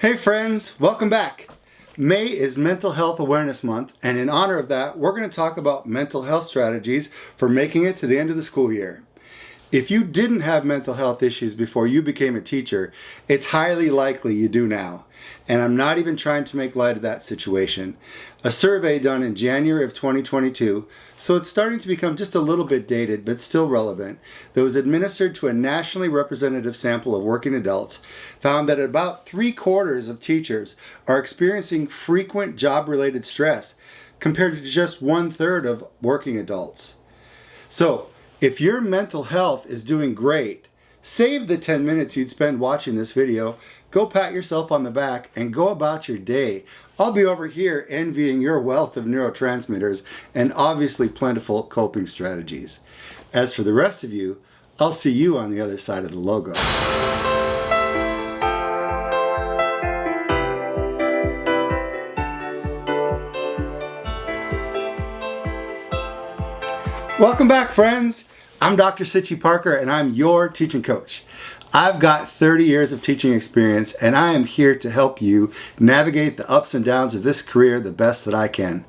Hey friends, welcome back. May is Mental Health Awareness Month, and in honor of that, we're going to talk about mental health strategies for making it to the end of the school year. If you didn't have mental health issues before you became a teacher, it's highly likely you do now. And I'm not even trying to make light of that situation. A survey done in January of 2022, so it's starting to become just a little bit dated, but still relevant, that was administered to a nationally representative sample of working adults, found that about 3/4 of teachers are experiencing frequent job-related stress, compared to just 1/3 of working adults. So, if your mental health is doing great, save the 10 minutes you'd spend watching this video, go pat yourself on the back, and go about your day. I'll be over here envying your wealth of neurotransmitters and obviously plentiful coping strategies. As for the rest of you, I'll see you on the other side of the logo. Welcome back, friends. I'm Dr. Cichy-Parker, and I'm your teaching coach. I've got 30 years of teaching experience, and I am here to help you navigate the ups and downs of this career the best that I can.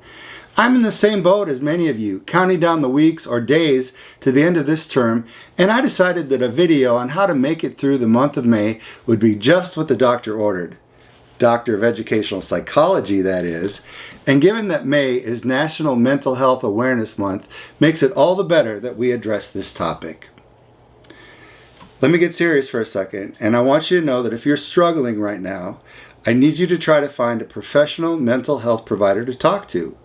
I'm in the same boat as many of you, counting down the weeks or days to the end of this term, and I decided that a video on how to make it through the month of May would be just what the doctor ordered. Doctor of Educational Psychology, that is. And given that May is National Mental Health Awareness Month, makes it all the better that we address this topic. Let me get serious for a second, and I want you to know that if you're struggling right now, I need you to try to find a professional mental health provider to talk to.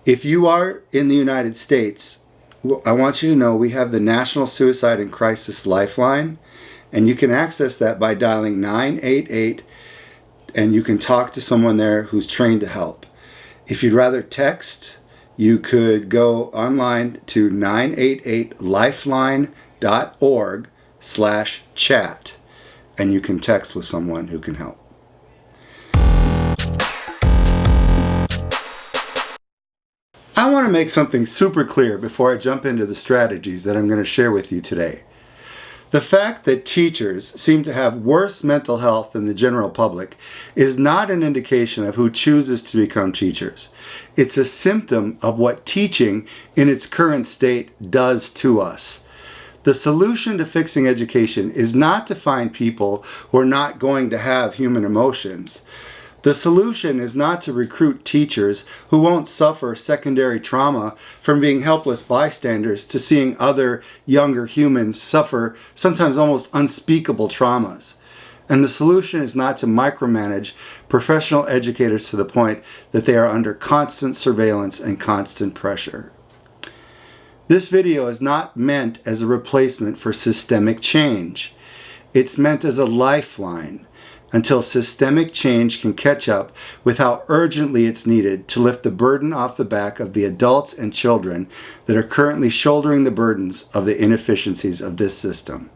If you are in the United States, I want you to know we have the National Suicide and Crisis Lifeline, and you can access that by dialing 988, and you can talk to someone there who's trained to help. If you'd rather text, you could go online to 988lifeline.org/chat, and you can text with someone who can help. I want to make something super clear before I jump into the strategies that I'm going to share with you today. The fact that teachers seem to have worse mental health than the general public is not an indication of who chooses to become teachers. It's a symptom of what teaching in its current state does to us. The solution to fixing education is not to find people who are not going to have human emotions. The solution is not to recruit teachers who won't suffer secondary trauma from being helpless bystanders to seeing other younger humans suffer sometimes almost unspeakable traumas. And the solution is not to micromanage professional educators to the point that they are under constant surveillance and constant pressure. This video is not meant as a replacement for systemic change. It's meant as a lifeline until systemic change can catch up with how urgently it's needed to lift the burden off the back of the adults and children that are currently shouldering the burdens of the inefficiencies of this system.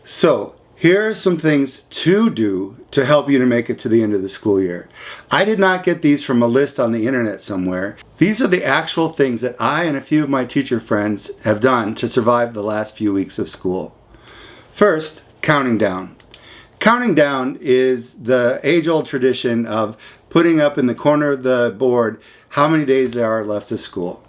So, here are some things to do to help you to make it to the end of the school year. I did not get these from a list on the internet somewhere. These are the actual things that I and a few of my teacher friends have done to survive the last few weeks of school. First, counting down. Counting down is the age-old tradition of putting up in the corner of the board how many days there are left of school.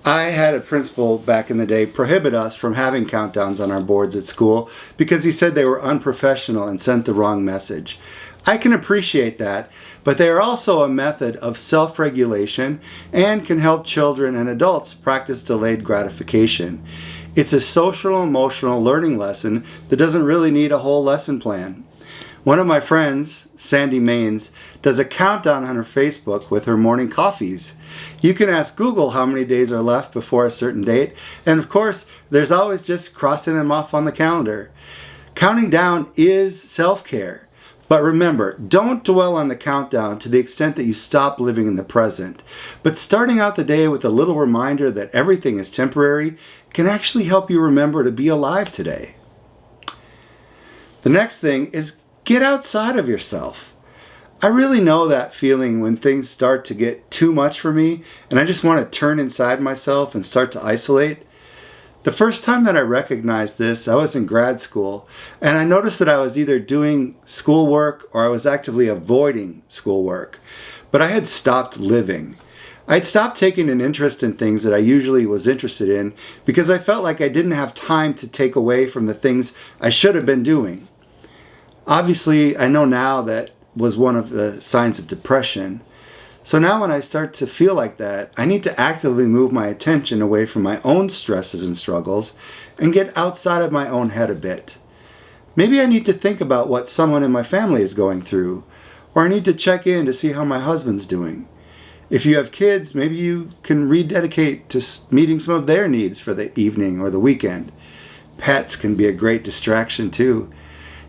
I had a principal back in the day prohibit us from having countdowns on our boards at school because he said they were unprofessional and sent the wrong message. I can appreciate that, but they are also a method of self-regulation and can help children and adults practice delayed gratification. It's a social emotional learning lesson that doesn't really need a whole lesson plan. One of my friends, Sandy Maines, does a countdown on her Facebook with her morning coffees. You can ask Google how many days are left before a certain date, and of course, there's always just crossing them off on the calendar. Counting down is self-care. But remember, don't dwell on the countdown to the extent that you stop living in the present. But starting out the day with a little reminder that everything is temporary can actually help you remember to be alive today. The next thing is get outside of yourself. I really know that feeling when things start to get too much for me and I just want to turn inside myself and start to isolate. The first time that I recognized this, I was in grad school, and I noticed that I was either doing schoolwork or I was actively avoiding schoolwork. But I had stopped living. I had stopped taking an interest in things that I usually was interested in because I felt like I didn't have time to take away from the things I should have been doing. Obviously, I know now that was one of the signs of depression. So now when I start to feel like that, I need to actively move my attention away from my own stresses and struggles and get outside of my own head a bit. Maybe I need to think about what someone in my family is going through, or I need to check in to see how my husband's doing. If you have kids, maybe you can rededicate to meeting some of their needs for the evening or the weekend. Pets can be a great distraction too.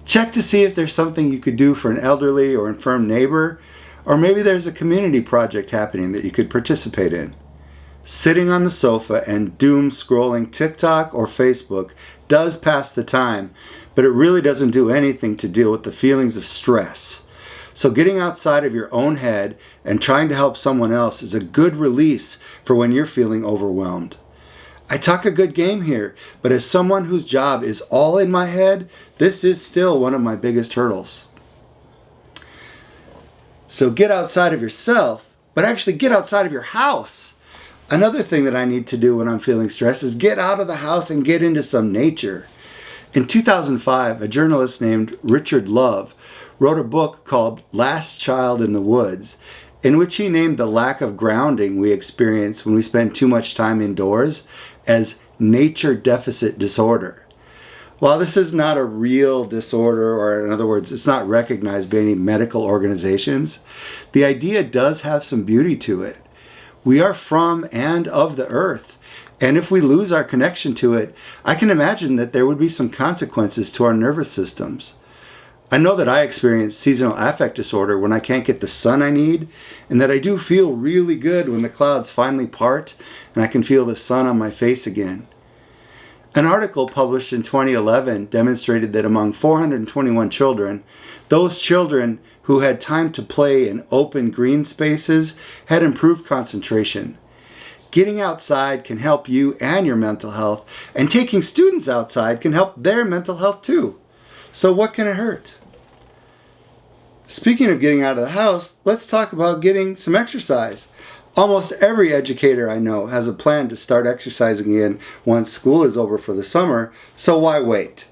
Check to see if there's something you could do for an elderly or infirm neighbor, or maybe there's a community project happening that you could participate in. Sitting on the sofa and doom scrolling TikTok or Facebook does pass the time, but it really doesn't do anything to deal with the feelings of stress. So getting outside of your own head and trying to help someone else is a good release for when you're feeling overwhelmed. I talk a good game here, but as someone whose job is all in my head, this is still one of my biggest hurdles. So get outside of yourself, but actually get outside of your house. Another thing that I need to do when I'm feeling stressed is get out of the house and get into some nature. In 2005, a journalist named Richard Love wrote a book called Last Child in the Woods, in which he named the lack of grounding we experience when we spend too much time indoors as nature deficit disorder. While this is not a real disorder, or in other words, it's not recognized by any medical organizations, the idea does have some beauty to it. We are from and of the earth, and if we lose our connection to it, I can imagine that there would be some consequences to our nervous systems. I know that I experience seasonal affect disorder when I can't get the sun I need, and that I do feel really good when the clouds finally part and I can feel the sun on my face again. An article published in 2011 demonstrated that among 421 children, those children who had time to play in open green spaces had improved concentration. Getting outside can help you and your mental health, and taking students outside can help their mental health too. So what can it hurt? Speaking of getting out of the house, let's talk about getting some exercise. Almost every educator I know has a plan to start exercising again once school is over for the summer, so why wait?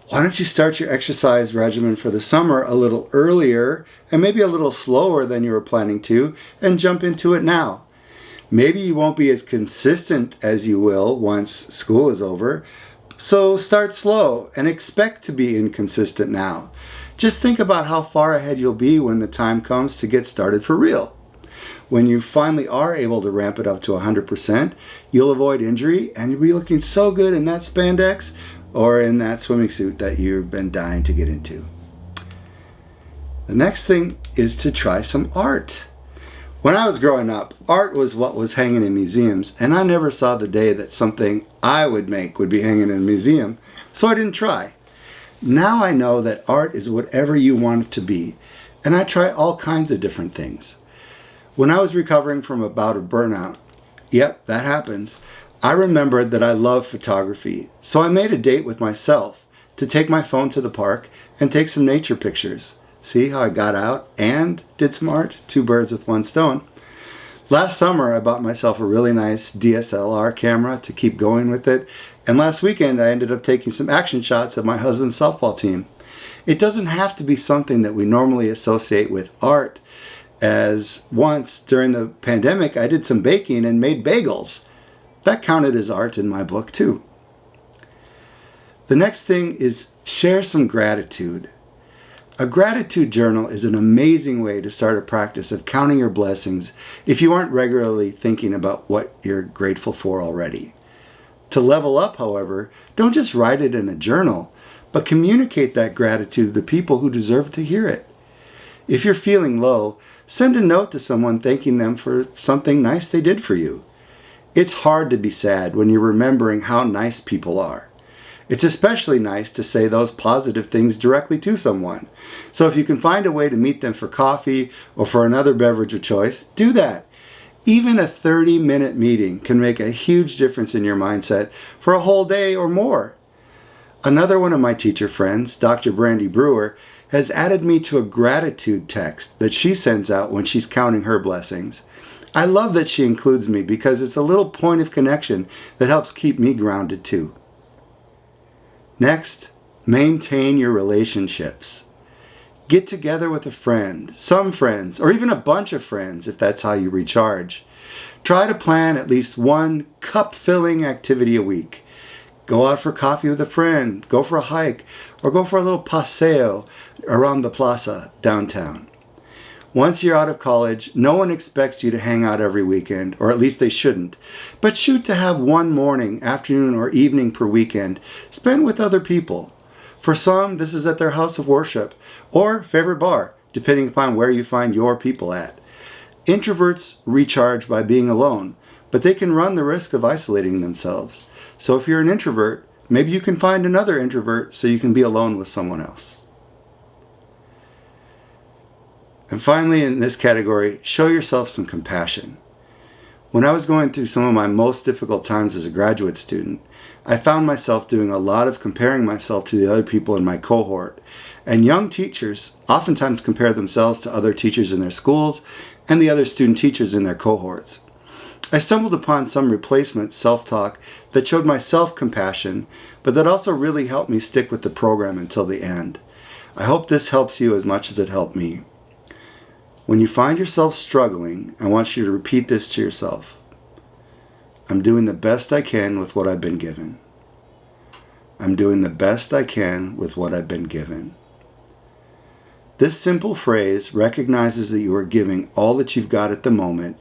Why don't you start your exercise regimen for the summer a little earlier and maybe a little slower than you were planning to, and jump into it now? Maybe you won't be as consistent as you will once school is over, so start slow and expect to be inconsistent now. Just think about how far ahead you'll be when the time comes to get started for real. When you finally are able to ramp it up to 100%, you'll avoid injury and you'll be looking so good in that spandex or in that swimming suit that you've been dying to get into. The next thing is to try some art. When I was growing up, art was what was hanging in museums, and I never saw the day that something I would make would be hanging in a museum, so I didn't try. Now I know that art is whatever you want it to be, and I try all kinds of different things. When I was recovering from a bout of burnout, yep, that happens, I remembered that I love photography, so I made a date with myself to take my phone to the park and take some nature pictures. See how I got out and did some art? 2 birds with 1 stone. Last summer, I bought myself a really nice DSLR camera to keep going with it, and last weekend I ended up taking some action shots of my husband's softball team. It doesn't have to be something that we normally associate with art, as once during the pandemic I did some baking and made bagels. That counted as art in my book too. The next thing is share some gratitude. A gratitude journal is an amazing way to start a practice of counting your blessings if you aren't regularly thinking about what you're grateful for already. To level up, however, don't just write it in a journal, but communicate that gratitude to the people who deserve to hear it. If you're feeling low, send a note to someone thanking them for something nice they did for you. It's hard to be sad when you're remembering how nice people are. It's especially nice to say those positive things directly to someone. So if you can find a way to meet them for coffee or for another beverage of choice, do that. Even a 30-minute meeting can make a huge difference in your mindset for a whole day or more. Another one of my teacher friends, Dr. Brandy Brewer, has added me to a gratitude text that she sends out when she's counting her blessings. I love that she includes me because it's a little point of connection that helps keep me grounded too. Next, maintain your relationships. Get together with a friend, some friends, or even a bunch of friends if that's how you recharge. Try to plan at least one cup-filling activity a week. Go out for coffee with a friend, go for a hike, or go for a little paseo around the plaza downtown. Once you're out of college, no one expects you to hang out every weekend, or at least they shouldn't. But shoot to have one morning, afternoon, or evening per weekend spent with other people. For some, this is at their house of worship or favorite bar, depending upon where you find your people at. Introverts recharge by being alone, but they can run the risk of isolating themselves. So if you're an introvert, maybe you can find another introvert so you can be alone with someone else. And finally, in this category, show yourself some compassion. When I was going through some of my most difficult times as a graduate student, I found myself doing a lot of comparing myself to the other people in my cohort. And young teachers oftentimes compare themselves to other teachers in their schools and the other student teachers in their cohorts. I stumbled upon some replacement self-talk that showed my self-compassion, but that also really helped me stick with the program until the end. I hope this helps you as much as it helped me. When you find yourself struggling, I want you to repeat this to yourself. I'm doing the best I can with what I've been given. I'm doing the best I can with what I've been given. This simple phrase recognizes that you are giving all that you've got at the moment,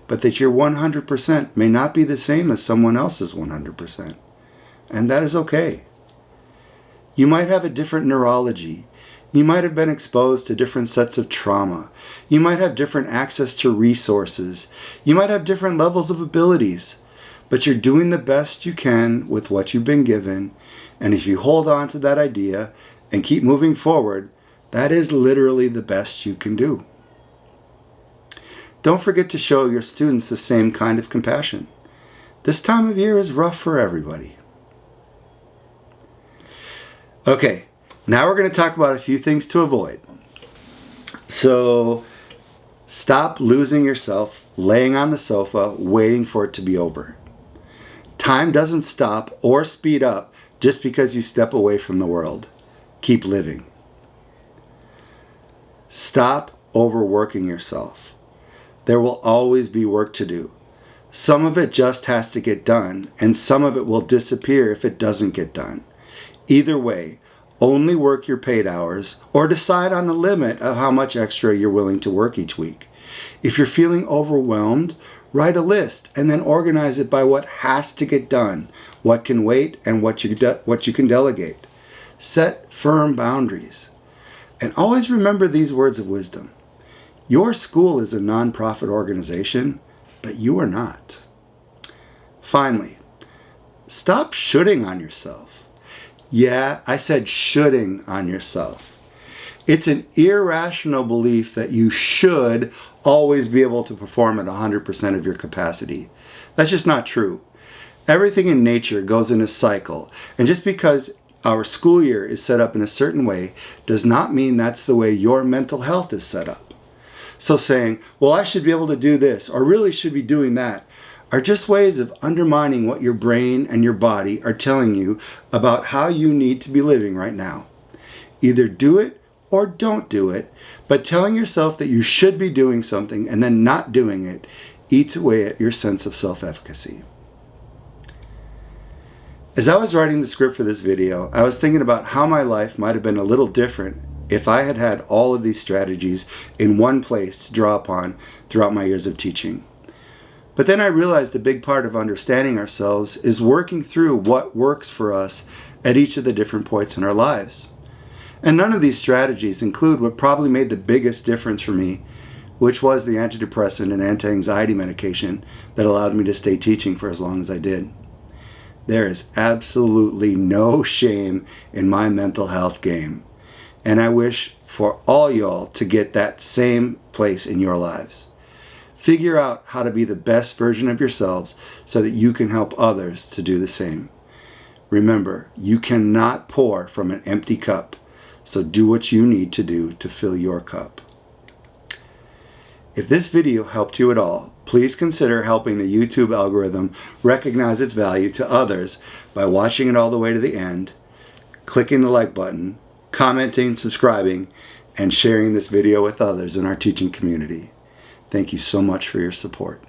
but that your 100% may not be the same as someone else's 100%. And that is okay. You might have a different neurology. You might have been exposed to different sets of trauma. You might have different access to resources. You might have different levels of abilities. But you're doing the best you can with what you've been given. And if you hold on to that idea and keep moving forward, that is literally the best you can do. Don't forget to show your students the same kind of compassion. This time of year is rough for everybody. Okay. Now we're going to talk about a few things to avoid. So stop losing yourself laying on the sofa waiting for it to be over. Time doesn't stop or speed up just because you step away from the world. Keep living. Stop overworking yourself. There will always be work to do. Some of it just has to get done, and some of it will disappear if it doesn't get done. Either way, only work your paid hours or decide on the limit of how much extra you're willing to work each week. If you're feeling overwhelmed, write a list and then organize it by what has to get done, what can wait, and what you can delegate. Set firm boundaries. And always remember these words of wisdom. Your school is a nonprofit organization, but you are not. Finally, stop shoulding on yourself. Yeah, I said shoulding on yourself. It's an irrational belief that you should always be able to perform at 100% of your capacity. That's just not true. Everything in nature goes in a cycle, and just because our school year is set up in a certain way does not mean that's the way your mental health is set up. So saying, well, I should be able to do this, or really should be doing that, are just ways of undermining what your brain and your body are telling you about how you need to be living right now. Either do it or don't do it, but telling yourself that you should be doing something and then not doing it eats away at your sense of self-efficacy. As I was writing the script for this video, I was thinking about how my life might have been a little different if I had had all of these strategies in one place to draw upon throughout my years of teaching. But then I realized a big part of understanding ourselves is working through what works for us at each of the different points in our lives. And none of these strategies include what probably made the biggest difference for me, which was the antidepressant and anti-anxiety medication that allowed me to stay teaching for as long as I did. There is absolutely no shame in my mental health game. And I wish for all y'all to get that same place in your lives. Figure out how to be the best version of yourselves so that you can help others to do the same. Remember, you cannot pour from an empty cup, so do what you need to do to fill your cup. If this video helped you at all, please consider helping the YouTube algorithm recognize its value to others by watching it all the way to the end, clicking the like button, commenting, subscribing, and sharing this video with others in our teaching community. Thank you so much for your support.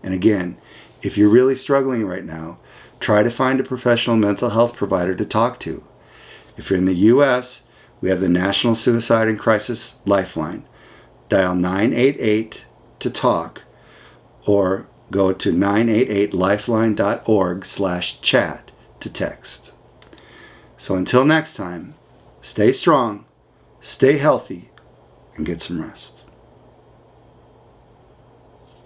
And again, if you're really struggling right now, try to find a professional mental health provider to talk to. If you're in the U.S., we have the National Suicide and Crisis Lifeline. Dial 988 to talk or go to 988lifeline.org/chat to text. So until next time, stay strong, stay healthy, and get some rest.